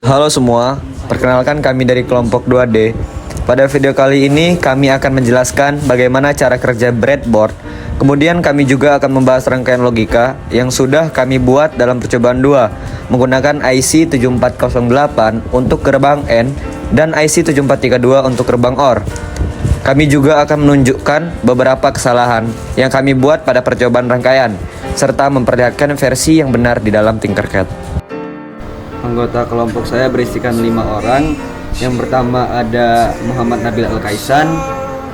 Halo semua, perkenalkan kami dari kelompok 2D. Pada video kali ini kami akan menjelaskan bagaimana cara kerja breadboard. Kemudian kami juga akan membahas rangkaian logika yang sudah kami buat dalam percobaan 2 menggunakan IC 7408 untuk gerbang N dan IC 7432 untuk gerbang OR. Kami juga akan menunjukkan beberapa kesalahan yang kami buat pada percobaan rangkaian serta memperlihatkan versi yang benar di dalam Tinkercad. Anggota kelompok saya berisikan 5 orang. Yang pertama ada Muhammad Nabil Al-Kaisan,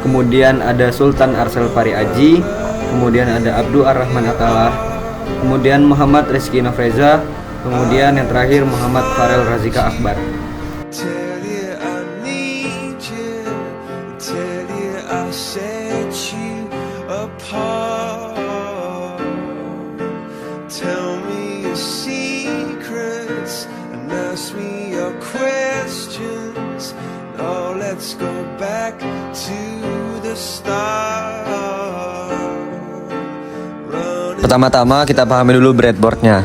kemudian ada Sultan Arsel Pari Aji, kemudian ada Abdul Ar-Rahman Atalah, kemudian Muhammad Rizky Nofreza, kemudian yang terakhir Muhammad Farel Razika Akbar. Pertama-tama kita pahami dulu breadboardnya.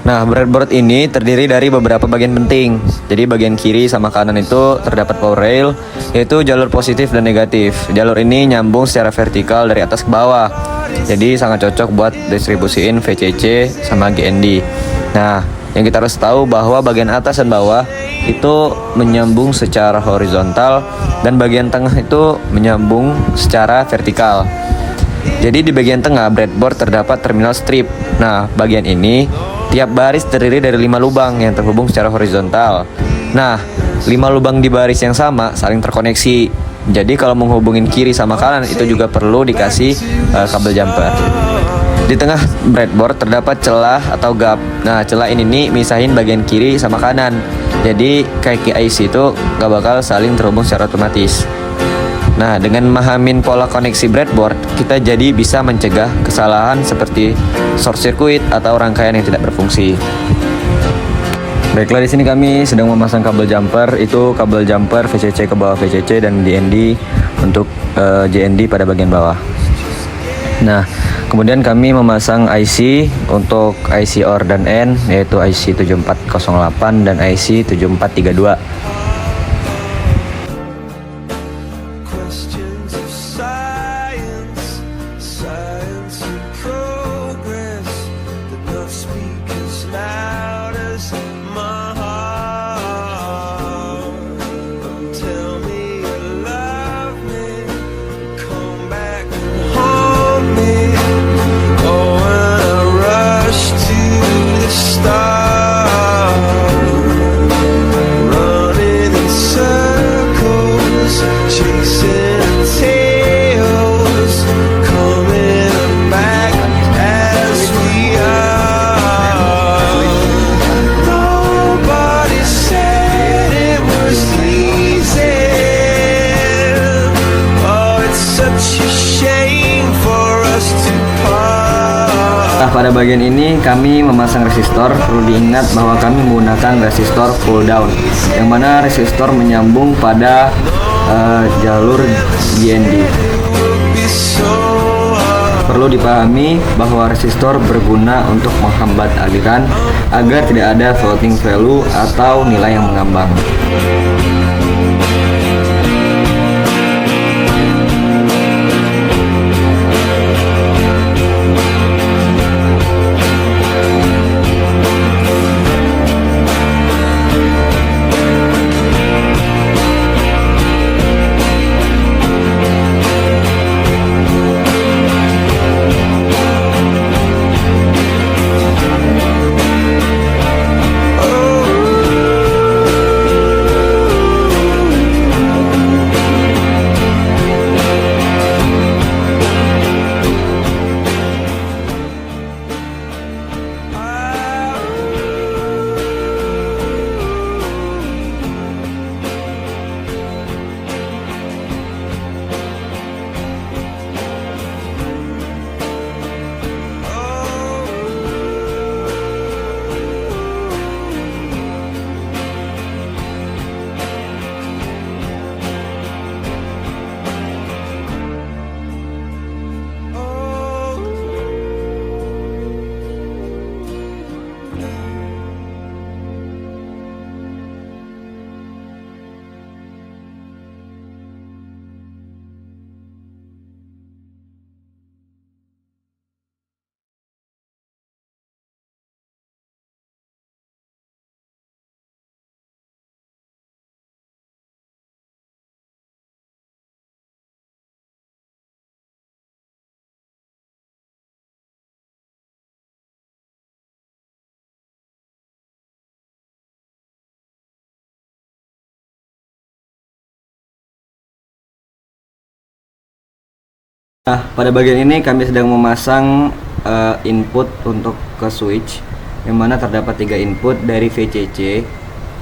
Nah, breadboard ini terdiri dari beberapa bagian penting. Jadi bagian kiri sama kanan itu terdapat power rail, yaitu jalur positif dan negatif. Jalur ini nyambung secara vertikal dari atas ke bawah. Jadi sangat cocok buat distribusiin VCC sama GND. Nah, yang kita harus tahu bahwa bagian atas dan bawah itu menyambung secara horizontal dan bagian tengah itu menyambung secara vertikal. Jadi di bagian tengah breadboard terdapat terminal strip. Nah, bagian ini tiap baris terdiri dari 5 lubang yang terhubung secara horizontal. Nah, 5 lubang di baris yang sama saling terkoneksi. Jadi kalau menghubungin kiri sama kanan itu juga perlu dikasih kabel jumper. Di tengah breadboard terdapat celah atau gap. Nah, celah ini nih misahin bagian kiri sama kanan. Jadi kaki IC itu gak bakal saling terhubung secara otomatis. Nah, dengan memahamin pola koneksi breadboard, kita jadi bisa mencegah kesalahan seperti short circuit atau rangkaian yang tidak berfungsi. Baiklah, di sini kami sedang memasang kabel jumper. Itu kabel jumper VCC ke bawah VCC dan GND untuk GND pada bagian bawah. Nah, kemudian kami memasang IC untuk IC OR dan N, yaitu IC 7408 dan IC 7432. Nah, pada bagian ini kami memasang resistor. Perlu diingat bahwa kami menggunakan resistor pull down, yang mana resistor menyambung pada jalur GND. Perlu dipahami bahwa resistor berguna untuk menghambat aliran agar tidak ada floating value atau nilai yang mengambang. Nah, pada bagian ini kami sedang memasang input untuk ke switch, yang mana terdapat 3 input dari VCC,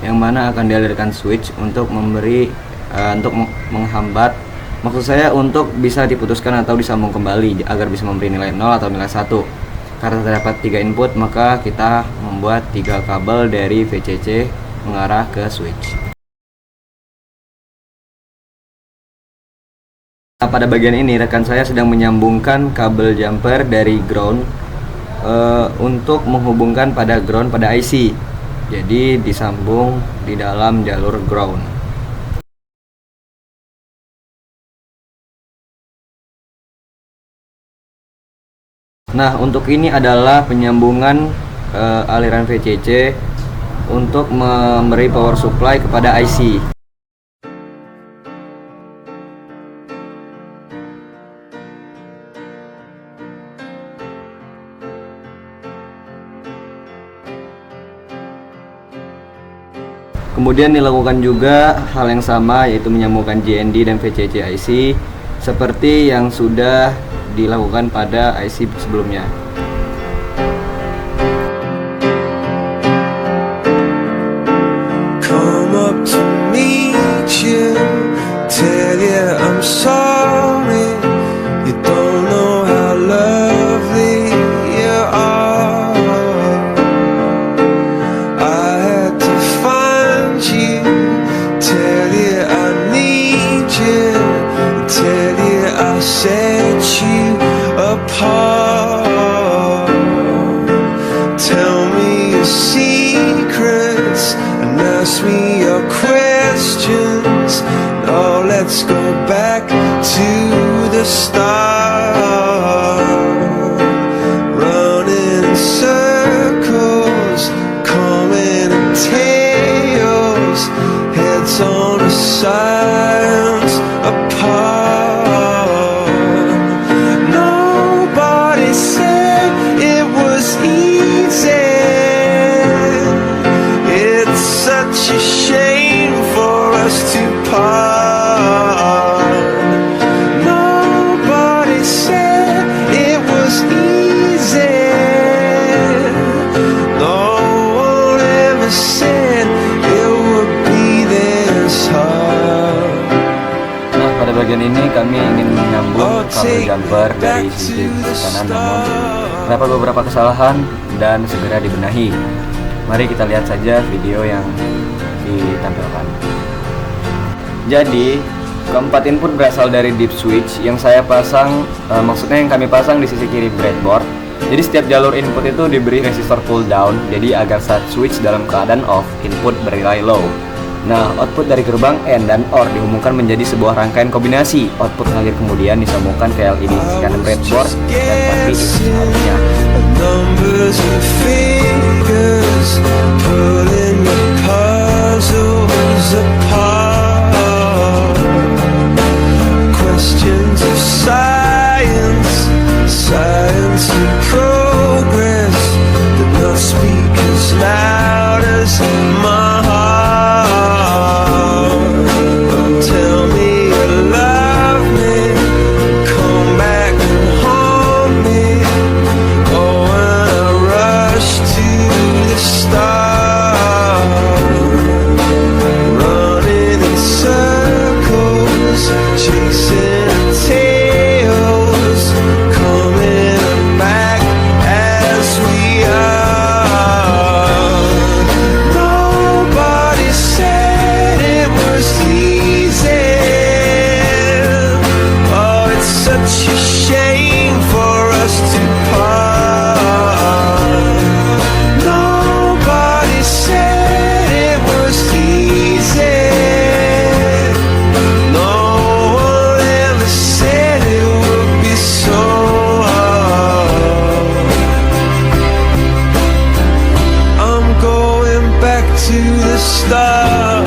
yang mana akan dialirkan switch untuk memberi untuk menghambat, maksud saya untuk bisa diputuskan atau disambung kembali agar bisa memberi nilai 0 atau nilai 1. Karena terdapat 3 input, maka kita membuat 3 kabel dari VCC mengarah ke switch. Nah, pada bagian ini rekan saya sedang menyambungkan kabel jumper dari ground untuk menghubungkan pada ground pada IC. Jadi disambung di dalam jalur ground. Nah, untuk ini adalah penyambungan aliran VCC untuk memberi power supply kepada IC. Kemudian dilakukan juga hal yang sama, yaitu menyambungkan JND dan VCC IC seperti yang sudah dilakukan pada IC sebelumnya. Come up to meet you, tell you I'm sorry, you don't know how lovely you are. I had to find you, tell you I need you, tell you I set you apart. Tell me your secrets and ask me your questions. Now let's go back to the start. Running in circles, coming in tails, heads on the sides apart. Nobody said it was easy. It's such a shame for us to part. Nobody said it was easy. No one ever said it would be this hard. Nah, pada bagian ini kami ingin menyambung kabel jumper dari sisi kanan, namun terdapat beberapa kesalahan dan segera dibenahi. Mari kita lihat saja video yang ditampilkan. Jadi, keempat input berasal dari deep switch yang saya pasang, maksudnya yang kami pasang di sisi kiri breadboard. Jadi setiap jalur input itu diberi resistor pull down, jadi agar saat switch dalam keadaan off, input bernilai low. Nah, output dari gerbang AND dan OR dihubungkan menjadi sebuah rangkaian kombinasi. Output mengalir kemudian disambungkan ke LED di sisi kanan breadboard dan mati di sisi selanjutnya. Numbers and figures, pulling your puzzles apart. Questions of science, science in progress, did not speak as loud as my heart. Tell me you love me, come back and haunt me. Oh, when I rush to the start, running in circles, chasing tails, coming back as we are. Nobody said it was easy. Oh, it's such a shame for us to part. Nobody said it was easy. No one ever said it would be so hard. I'm going back to the start.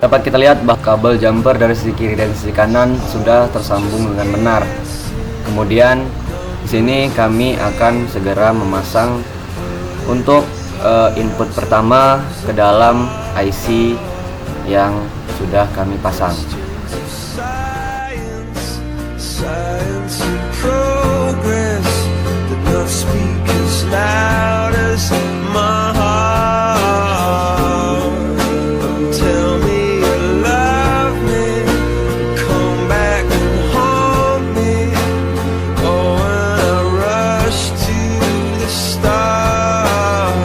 Dapat kita lihat bahwa kabel jumper dari sisi kiri dan sisi kanan sudah tersambung dengan benar. Kemudian di sini kami akan segera memasang untuk input pertama ke dalam IC yang sudah kami pasang. Science and progress that don't speak as loud as my heart. Tell me you love me, come back and haunt me. Oh, when I rush to the start,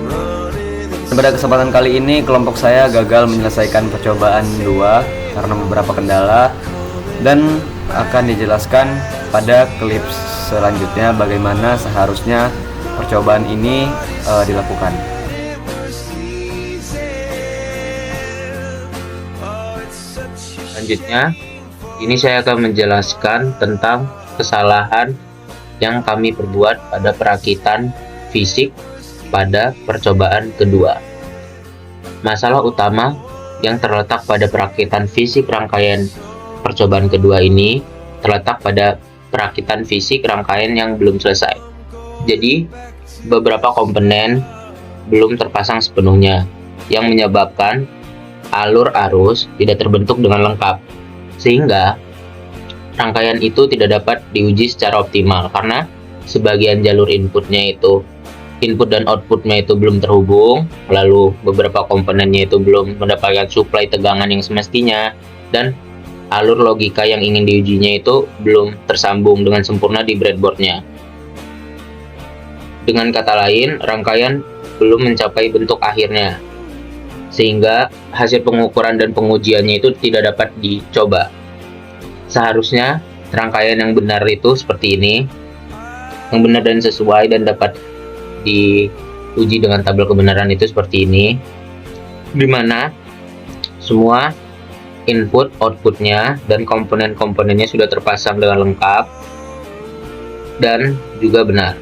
running in Pada kesempatan kali ini kelompok saya gagal menyelesaikan percobaan 2 karena beberapa kendala, dan akan dijelaskan pada klip selanjutnya bagaimana seharusnya percobaan ini dilakukan. Selanjutnya, ini saya akan menjelaskan tentang kesalahan yang kami perbuat pada perakitan fisik pada percobaan kedua. Masalah utama yang terletak pada perakitan fisik rangkaian percobaan kedua ini terletak pada perakitan fisik rangkaian yang belum selesai. Jadi, beberapa komponen belum terpasang sepenuhnya, yang menyebabkan alur arus tidak terbentuk dengan lengkap, sehingga rangkaian itu tidak dapat diuji secara optimal karena sebagian jalur input dan outputnya itu belum terhubung, lalu beberapa komponennya itu belum mendapatkan suplai tegangan yang semestinya, dan alur logika yang ingin diujinya itu belum tersambung dengan sempurna di breadboardnya. Dengan kata lain, rangkaian belum mencapai bentuk akhirnya, sehingga hasil pengukuran dan pengujiannya itu tidak dapat dicoba. Seharusnya rangkaian yang benar itu seperti ini, yang benar dan sesuai dan dapat diuji dengan tabel kebenaran itu seperti ini, di mana semua input, outputnya, dan komponen-komponennya sudah terpasang dengan lengkap dan juga benar.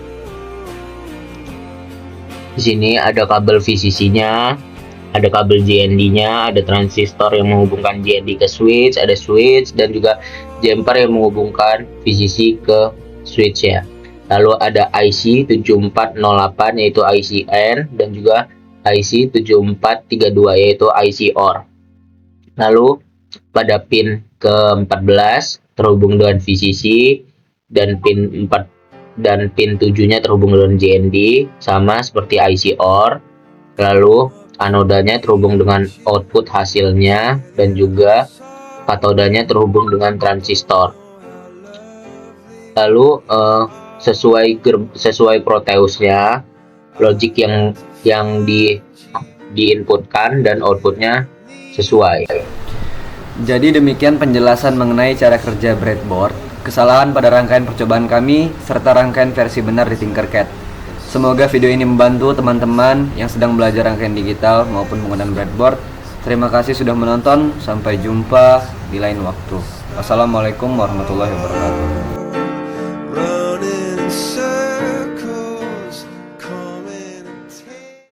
Di sini ada kabel VCC-nya, ada kabel JND-nya, ada transistor yang menghubungkan JND ke switch, ada switch, dan juga jumper yang menghubungkan VCC ke switch ya. Lalu ada IC 7408 yaitu IC N, dan juga IC 7432 yaitu IC OR. Lalu pada pin ke-14 terhubung dengan VCC, dan pin 7-nya terhubung dengan JND sama seperti IC OR. Lalu anodanya terhubung dengan output hasilnya, dan juga katodanya terhubung dengan transistor. Lalu sesuai Proteusnya, logic yang diinputkan dan outputnya sesuai. Jadi demikian penjelasan mengenai cara kerja breadboard, kesalahan pada rangkaian percobaan kami, serta rangkaian versi benar di Tinkercad. Semoga video ini membantu teman-teman yang sedang belajar rangkaian digital maupun penggunaan breadboard. Terima kasih sudah menonton, sampai jumpa di lain waktu. Wassalamualaikum warahmatullahi wabarakatuh.